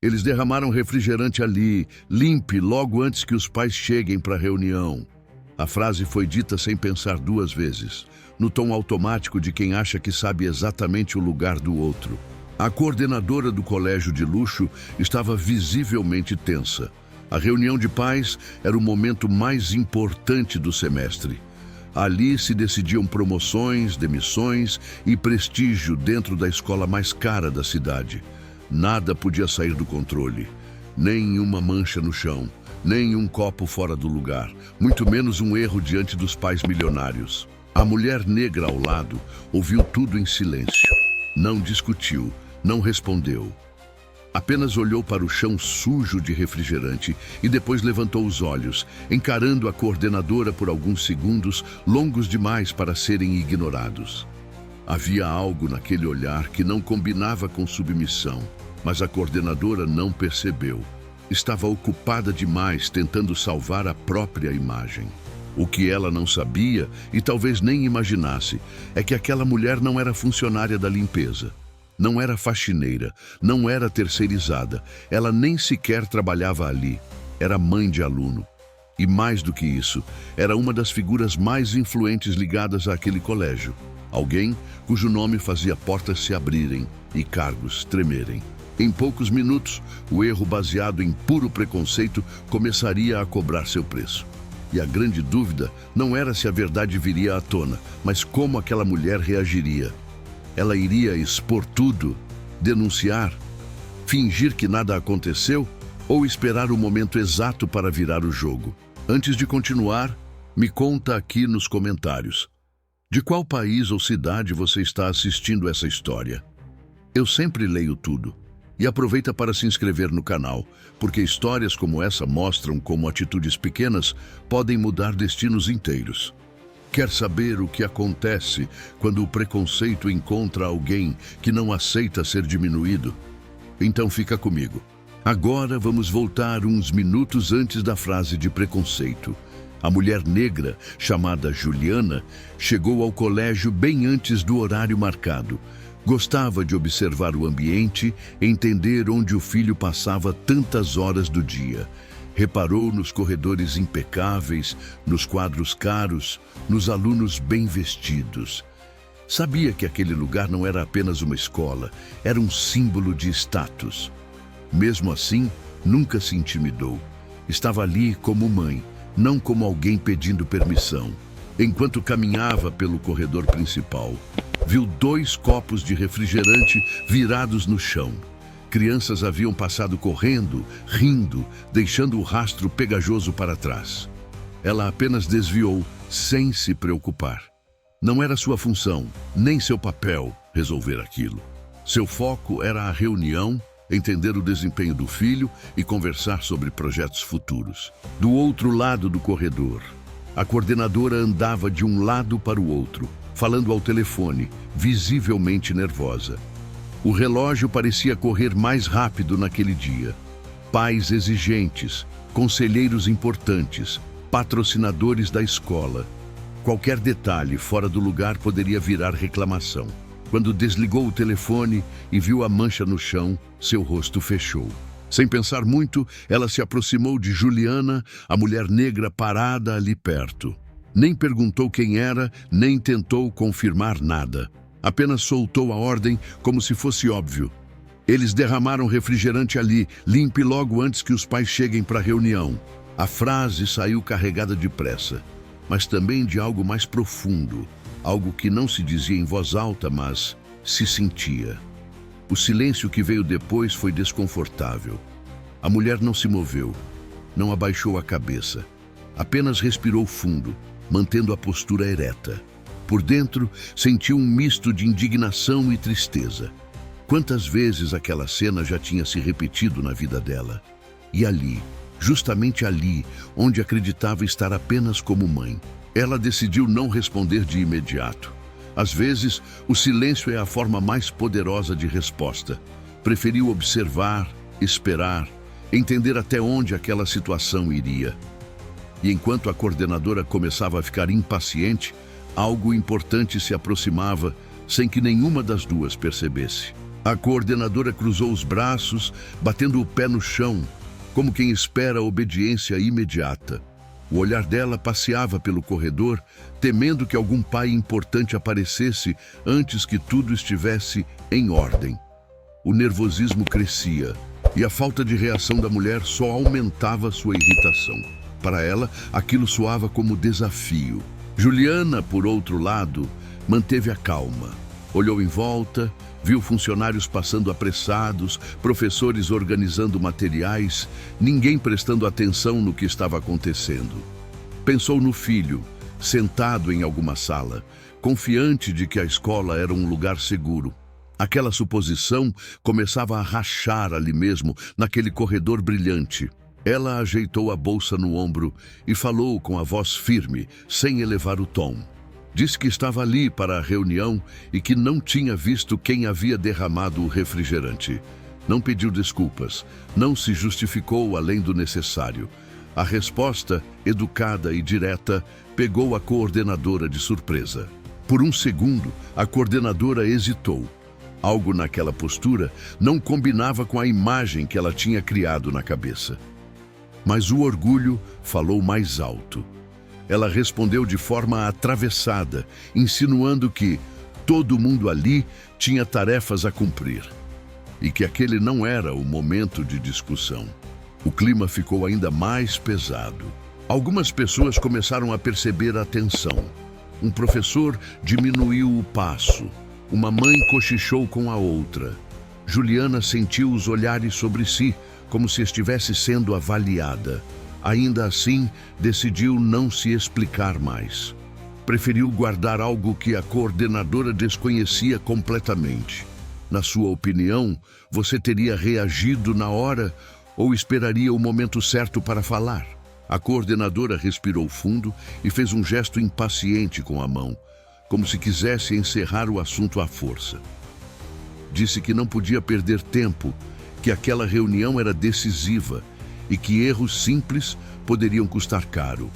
Eles derramaram refrigerante ali. Limpe logo antes que os pais cheguem para a reunião. A frase foi dita sem pensar duas vezes, no tom automático de quem acha que sabe exatamente o lugar do outro. A coordenadora do colégio de luxo estava visivelmente tensa. A reunião de pais era o momento mais importante do semestre. Ali se decidiam promoções, demissões e prestígio dentro da escola mais cara da cidade. Nada podia sair do controle. Nem uma mancha no chão, nem um copo fora do lugar, muito menos um erro diante dos pais milionários. A mulher negra ao lado ouviu tudo em silêncio. Não discutiu, não respondeu. Apenas olhou para o chão sujo de refrigerante e depois levantou os olhos, encarando a coordenadora por alguns segundos, longos demais para serem ignorados. Havia algo naquele olhar que não combinava com submissão, mas a coordenadora não percebeu. Estava ocupada demais tentando salvar a própria imagem. O que ela não sabia, e talvez nem imaginasse, é que aquela mulher não era funcionária da limpeza. Não era faxineira, não era terceirizada, ela nem sequer trabalhava ali. Era mãe de aluno. E mais do que isso, era uma das figuras mais influentes ligadas àquele colégio. Alguém cujo nome fazia portas se abrirem e cargos tremerem. Em poucos minutos, o erro baseado em puro preconceito começaria a cobrar seu preço. E a grande dúvida não era se a verdade viria à tona, mas como aquela mulher reagiria. Ela iria expor tudo, denunciar, fingir que nada aconteceu ou esperar o momento exato para virar o jogo? Antes de continuar, me conta aqui nos comentários. De qual país ou cidade você está assistindo essa história? Eu sempre leio tudo. E aproveita para se inscrever no canal, porque histórias como essa mostram como atitudes pequenas podem mudar destinos inteiros. Quer saber o que acontece quando o preconceito encontra alguém que não aceita ser diminuído? Então fica comigo. Agora vamos voltar uns minutos antes da frase de preconceito. A mulher negra, chamada Juliana, chegou ao colégio bem antes do horário marcado. Gostava de observar o ambiente, entender onde o filho passava tantas horas do dia. Reparou nos corredores impecáveis, nos quadros caros, nos alunos bem vestidos. Sabia que aquele lugar não era apenas uma escola, era um símbolo de status. Mesmo assim, nunca se intimidou. Estava ali como mãe, não como alguém pedindo permissão. Enquanto caminhava pelo corredor principal, viu 2 copos de refrigerante virados no chão. Crianças haviam passado correndo, rindo, deixando o rastro pegajoso para trás. Ela apenas desviou, sem se preocupar. Não era sua função, nem seu papel, resolver aquilo. Seu foco era a reunião, entender o desempenho do filho e conversar sobre projetos futuros. Do outro lado do corredor, a coordenadora andava de um lado para o outro, falando ao telefone, visivelmente nervosa. O relógio parecia correr mais rápido naquele dia. Pais exigentes, conselheiros importantes, patrocinadores da escola. Qualquer detalhe fora do lugar poderia virar reclamação. Quando desligou o telefone e viu a mancha no chão, seu rosto fechou. Sem pensar muito, ela se aproximou de Juliana, a mulher negra parada ali perto. Nem perguntou quem era, nem tentou confirmar nada. Apenas soltou a ordem como se fosse óbvio. Eles derramaram refrigerante ali, limpe logo antes que os pais cheguem para a reunião. A frase saiu carregada de pressa, mas também de algo mais profundo, algo que não se dizia em voz alta, mas se sentia. O silêncio que veio depois foi desconfortável. A mulher não se moveu, não abaixou a cabeça, apenas respirou fundo, mantendo a postura ereta. Por dentro, sentiu um misto de indignação e tristeza. Quantas vezes aquela cena já tinha se repetido na vida dela? E ali, justamente ali, onde acreditava estar apenas como mãe, ela decidiu não responder de imediato. Às vezes, o silêncio é a forma mais poderosa de resposta. Preferiu observar, esperar, entender até onde aquela situação iria. E enquanto a coordenadora começava a ficar impaciente, algo importante se aproximava sem que nenhuma das duas percebesse. A coordenadora cruzou os braços, batendo o pé no chão, como quem espera a obediência imediata. O olhar dela passeava pelo corredor, temendo que algum pai importante aparecesse antes que tudo estivesse em ordem. O nervosismo crescia e a falta de reação da mulher só aumentava sua irritação. Para ela, aquilo soava como desafio. Juliana, por outro lado, manteve a calma. Olhou em volta, viu funcionários passando apressados, professores organizando materiais, ninguém prestando atenção no que estava acontecendo. Pensou no filho, sentado em alguma sala, confiante de que a escola era um lugar seguro. Aquela suposição começava a rachar ali mesmo, naquele corredor brilhante. Ela ajeitou a bolsa no ombro e falou com a voz firme, sem elevar o tom. Disse que estava ali para a reunião e que não tinha visto quem havia derramado o refrigerante. Não pediu desculpas, não se justificou além do necessário. A resposta, educada e direta, pegou a coordenadora de surpresa. Por um segundo, a coordenadora hesitou. Algo naquela postura não combinava com a imagem que ela tinha criado na cabeça. Mas o orgulho falou mais alto. Ela respondeu de forma atravessada, insinuando que todo mundo ali tinha tarefas a cumprir e que aquele não era o momento de discussão. O clima ficou ainda mais pesado. Algumas pessoas começaram a perceber a tensão. Um professor diminuiu o passo. Uma mãe cochichou com a outra. Juliana sentiu os olhares sobre si, como se estivesse sendo avaliada. Ainda assim, decidiu não se explicar mais. Preferiu guardar algo que a coordenadora desconhecia completamente. Na sua opinião, você teria reagido na hora ou esperaria o momento certo para falar? A coordenadora respirou fundo e fez um gesto impaciente com a mão, como se quisesse encerrar o assunto à força. Disse que não podia perder tempo, que aquela reunião era decisiva e que erros simples poderiam custar caro.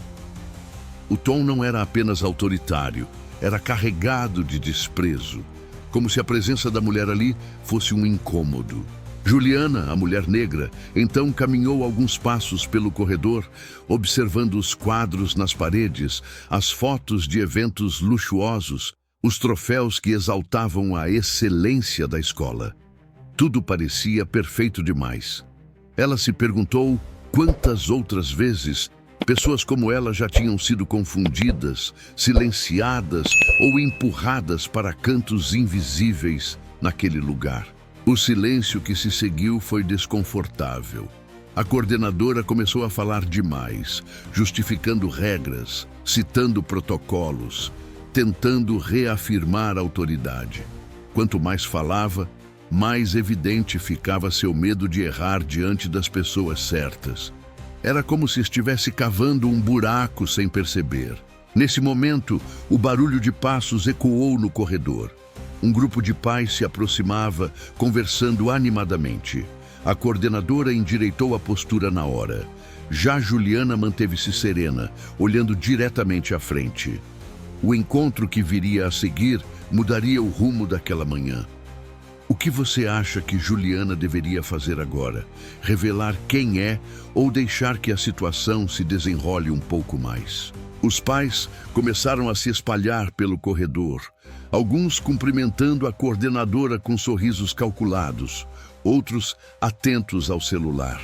O tom não era apenas autoritário, era carregado de desprezo, como se a presença da mulher ali fosse um incômodo. Juliana, a mulher negra, então caminhou alguns passos pelo corredor, observando os quadros nas paredes, as fotos de eventos luxuosos, os troféus que exaltavam a excelência da escola. Tudo parecia perfeito demais. Ela se perguntou quantas outras vezes pessoas como ela já tinham sido confundidas, silenciadas ou empurradas para cantos invisíveis naquele lugar. O silêncio que se seguiu foi desconfortável. A coordenadora começou a falar demais, justificando regras, citando protocolos, tentando reafirmar a autoridade. Quanto mais falava, mais evidente ficava seu medo de errar diante das pessoas certas. Era como se estivesse cavando um buraco sem perceber. Nesse momento, o barulho de passos ecoou no corredor. Um grupo de pais se aproximava, conversando animadamente. A coordenadora endireitou a postura na hora. Já Juliana manteve-se serena, olhando diretamente à frente. O encontro que viria a seguir mudaria o rumo daquela manhã. O que você acha que Juliana deveria fazer agora? Revelar quem é ou deixar que a situação se desenrole um pouco mais? Os pais começaram a se espalhar pelo corredor, alguns cumprimentando a coordenadora com sorrisos calculados, outros atentos ao celular.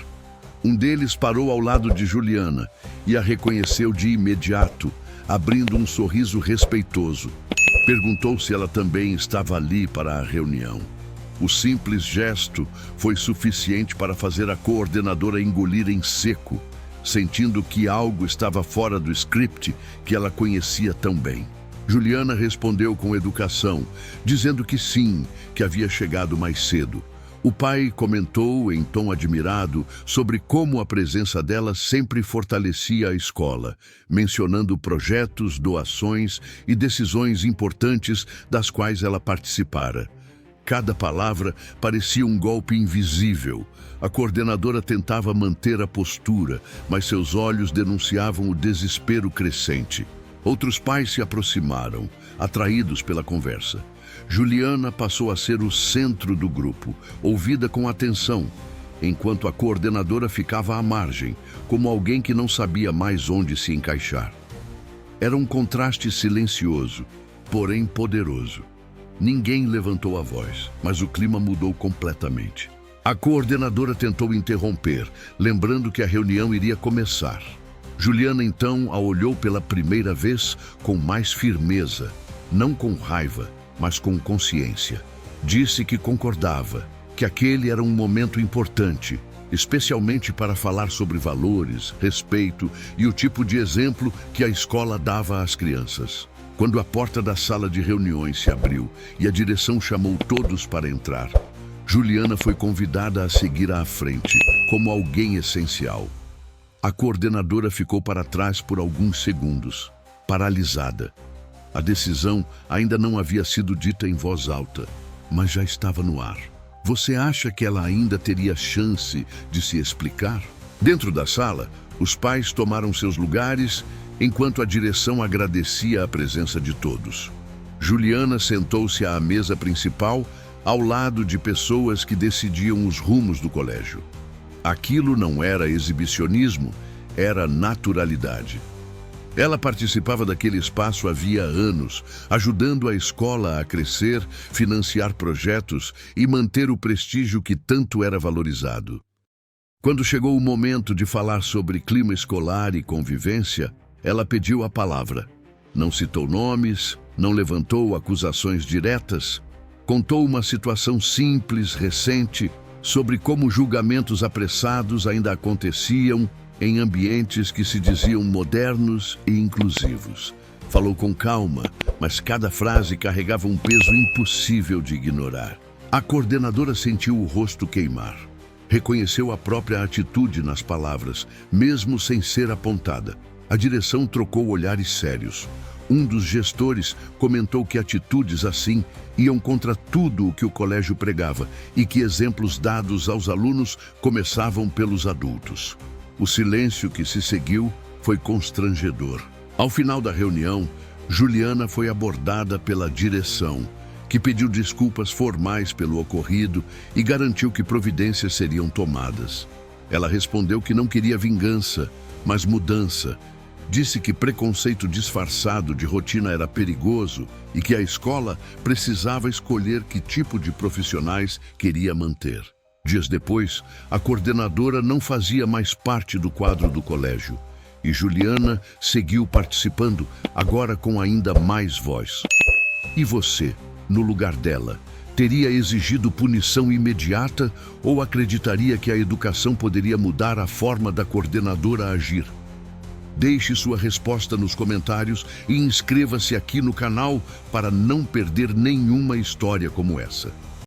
Um deles parou ao lado de Juliana e a reconheceu de imediato, abrindo um sorriso respeitoso. Perguntou se ela também estava ali para a reunião. O simples gesto foi suficiente para fazer a coordenadora engolir em seco, sentindo que algo estava fora do script que ela conhecia tão bem. Juliana respondeu com educação, dizendo que sim, que havia chegado mais cedo. O pai comentou em tom admirado sobre como a presença dela sempre fortalecia a escola, mencionando projetos, doações e decisões importantes das quais ela participara. Cada palavra parecia um golpe invisível. A coordenadora tentava manter a postura, mas seus olhos denunciavam o desespero crescente. Outros pais se aproximaram, atraídos pela conversa. Juliana passou a ser o centro do grupo, ouvida com atenção, enquanto a coordenadora ficava à margem, como alguém que não sabia mais onde se encaixar. Era um contraste silencioso, porém poderoso. Ninguém levantou a voz, mas o clima mudou completamente. A coordenadora tentou interromper, lembrando que a reunião iria começar. Juliana então a olhou pela primeira vez com mais firmeza, não com raiva, mas com consciência. Disse que concordava, que aquele era um momento importante, especialmente para falar sobre valores, respeito e o tipo de exemplo que a escola dava às crianças. Quando a porta da sala de reuniões se abriu e a direção chamou todos para entrar, Juliana foi convidada a seguir à frente, como alguém essencial. A coordenadora ficou para trás por alguns segundos, paralisada. A decisão ainda não havia sido dita em voz alta, mas já estava no ar. Você acha que ela ainda teria chance de se explicar? Dentro da sala, os pais tomaram seus lugares enquanto a direção agradecia a presença de todos. Juliana sentou-se à mesa principal, ao lado de pessoas que decidiam os rumos do colégio. Aquilo não era exibicionismo, era naturalidade. Ela participava daquele espaço havia anos, ajudando a escola a crescer, financiar projetos e manter o prestígio que tanto era valorizado. Quando chegou o momento de falar sobre clima escolar e convivência, ela pediu a palavra. Não citou nomes, não levantou acusações diretas, contou uma situação simples, recente, sobre como julgamentos apressados ainda aconteciam em ambientes que se diziam modernos e inclusivos. Falou com calma, mas cada frase carregava um peso impossível de ignorar. A coordenadora sentiu o rosto queimar. Reconheceu a própria atitude nas palavras, mesmo sem ser apontada. A direção trocou olhares sérios. Um dos gestores comentou que atitudes assim iam contra tudo o que o colégio pregava e que exemplos dados aos alunos começavam pelos adultos. O silêncio que se seguiu foi constrangedor. Ao final da reunião, Juliana foi abordada pela direção, que pediu desculpas formais pelo ocorrido e garantiu que providências seriam tomadas. Ela respondeu que não queria vingança, mas mudança. Disse que preconceito disfarçado de rotina era perigoso e que a escola precisava escolher que tipo de profissionais queria manter. Dias depois, a coordenadora não fazia mais parte do quadro do colégio e Juliana seguiu participando, agora com ainda mais voz. E você, no lugar dela, teria exigido punição imediata ou acreditaria que a educação poderia mudar a forma da coordenadora agir? Deixe sua resposta nos comentários e inscreva-se aqui no canal para não perder nenhuma história como essa.